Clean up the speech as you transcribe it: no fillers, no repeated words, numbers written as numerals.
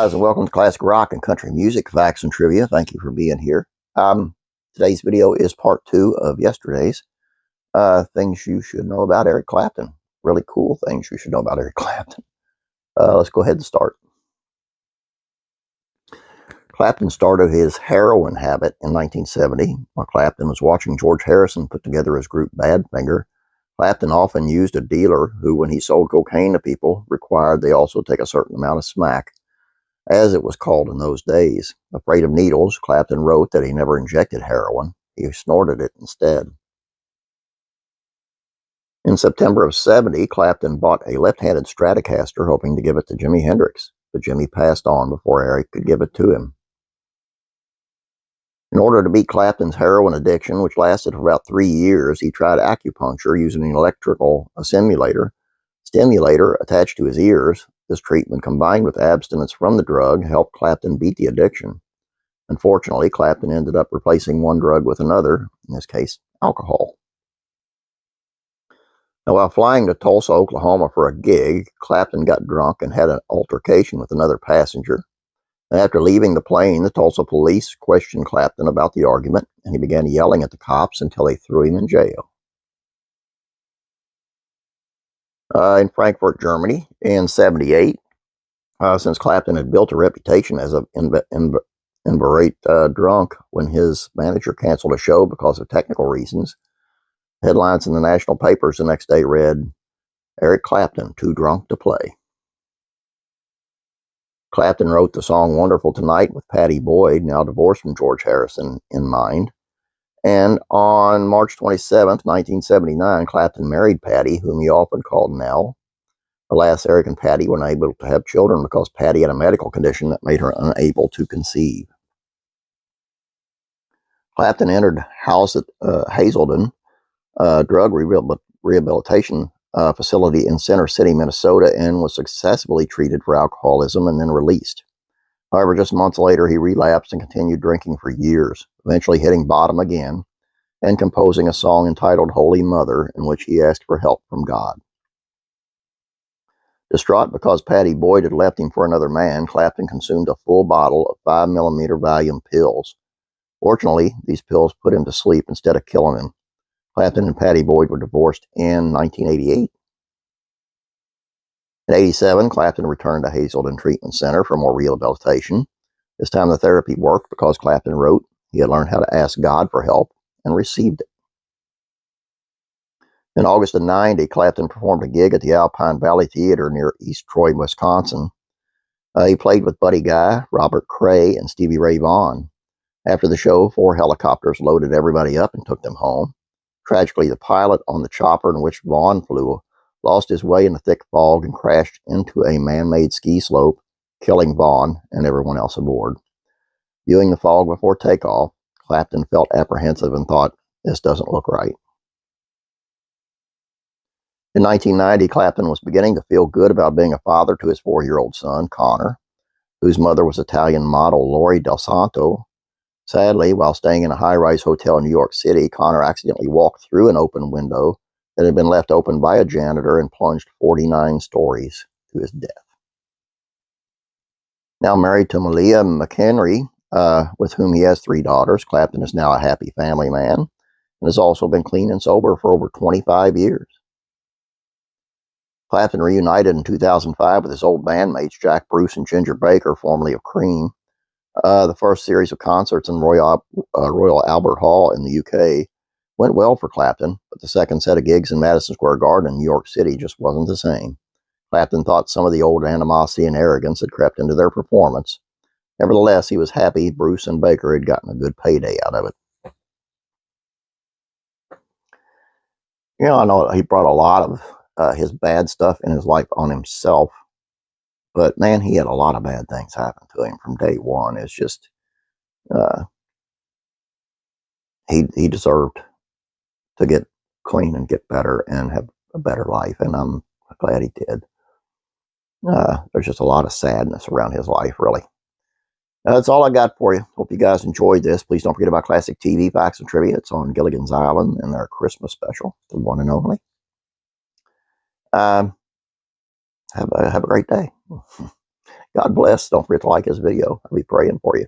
guys, and welcome to Classic Rock and Country Music Facts and Trivia. Thank you for being here. Today's video is part 2 of yesterday's things you should know about Eric Clapton. Really cool things you should know about Eric Clapton. Let's go ahead and start. Clapton started his heroin habit in 1970 while Clapton was watching George Harrison put together his group Badfinger. Clapton often used a dealer who, when he sold cocaine to people, required they also take a certain amount of smack, as it was called in those days. Afraid of needles, Clapton wrote that he never injected heroin. He snorted it instead. In September of '70, Clapton bought a left-handed Stratocaster, hoping to give it to Jimi Hendrix, but Jimi passed on before Eric could give it to him. In order to beat Clapton's heroin addiction, which lasted for about 3 years, he tried acupuncture using an electrical stimulator attached to his ears. This treatment, combined with abstinence from the drug, helped Clapton beat the addiction. Unfortunately, Clapton ended up replacing one drug with another, in this case, alcohol. Now, while flying to Tulsa, Oklahoma for a gig, Clapton got drunk and had an altercation with another passenger. After leaving the plane, the Tulsa police questioned Clapton about the argument, and he began yelling at the cops until they threw him in jail. In Frankfurt, Germany, in '78, since Clapton had built a reputation as an inveterate drunk when his manager canceled a show because of technical reasons, headlines in the national papers the next day read, "Eric Clapton, too drunk to play." Clapton wrote the song "Wonderful Tonight" with Pattie Boyd, now divorced from George Harrison, in mind. And on March 27th, 1979, Clapton married Pattie, whom he often called Nell. Alas, Eric and Pattie were unable to have children because Pattie had a medical condition that made her unable to conceive. Clapton entered house at Hazelden, drug rehabilitation facility in Center City, Minnesota, and was successfully treated for alcoholism and then released. However, just months later, he relapsed and continued drinking for years, eventually hitting bottom again and composing a song entitled "Holy Mother," in which he asked for help from God. Distraught because Pattie Boyd had left him for another man, Clapton consumed a full bottle of 5mm Valium pills. Fortunately, these pills put him to sleep instead of killing him. Clapton and Pattie Boyd were divorced in 1988. In '87, Clapton returned to Hazelden Treatment Center for more rehabilitation. This time the therapy worked because Clapton wrote he had learned how to ask God for help and received it. In August of '90, Clapton performed a gig at the Alpine Valley Theater near East Troy, Wisconsin. He played with Buddy Guy, Robert Cray, and Stevie Ray Vaughan. After the show, 4 helicopters loaded everybody up and took them home. Tragically, the pilot on the chopper in which Vaughan flew lost his way in the thick fog and crashed into a man-made ski slope, killing Vaughan and everyone else aboard. Viewing the fog before takeoff, Clapton felt apprehensive and thought, "This doesn't look right." In 1990, Clapton was beginning to feel good about being a father to his 4-year-old son, Connor, whose mother was Italian model Lori Del Santo. Sadly, while staying in a high-rise hotel in New York City, Connor accidentally walked through an open window that had been left open by a janitor and plunged 49 stories to his death. Now married to Malia McHenry, with whom he has 3 daughters, Clapton is now a happy family man and has also been clean and sober for over 25 years. Clapton reunited in 2005 with his old bandmates Jack Bruce and Ginger Baker, formerly of Cream. The first series of concerts in Royal Albert Hall in the UK went well for Clapton, but the second set of gigs in Madison Square Garden in New York City just wasn't the same. Clapton thought some of the old animosity and arrogance had crept into their performance. Nevertheless, he was happy Bruce and Baker had gotten a good payday out of it. You know, I know he brought a lot of his bad stuff in his life on himself, but man, he had a lot of bad things happen to him from day one. It's just, he deserved to get clean and get better and have a better life, and I'm glad he did. There's just a lot of sadness around his life, really. That's all I got for you. Hope you guys enjoyed this. Please don't forget about Classic TV Facts and Trivia. It's on Gilligan's Island and their Christmas special, the one and only. Have a great day. God bless. Don't forget to like his video. I'll be praying for you.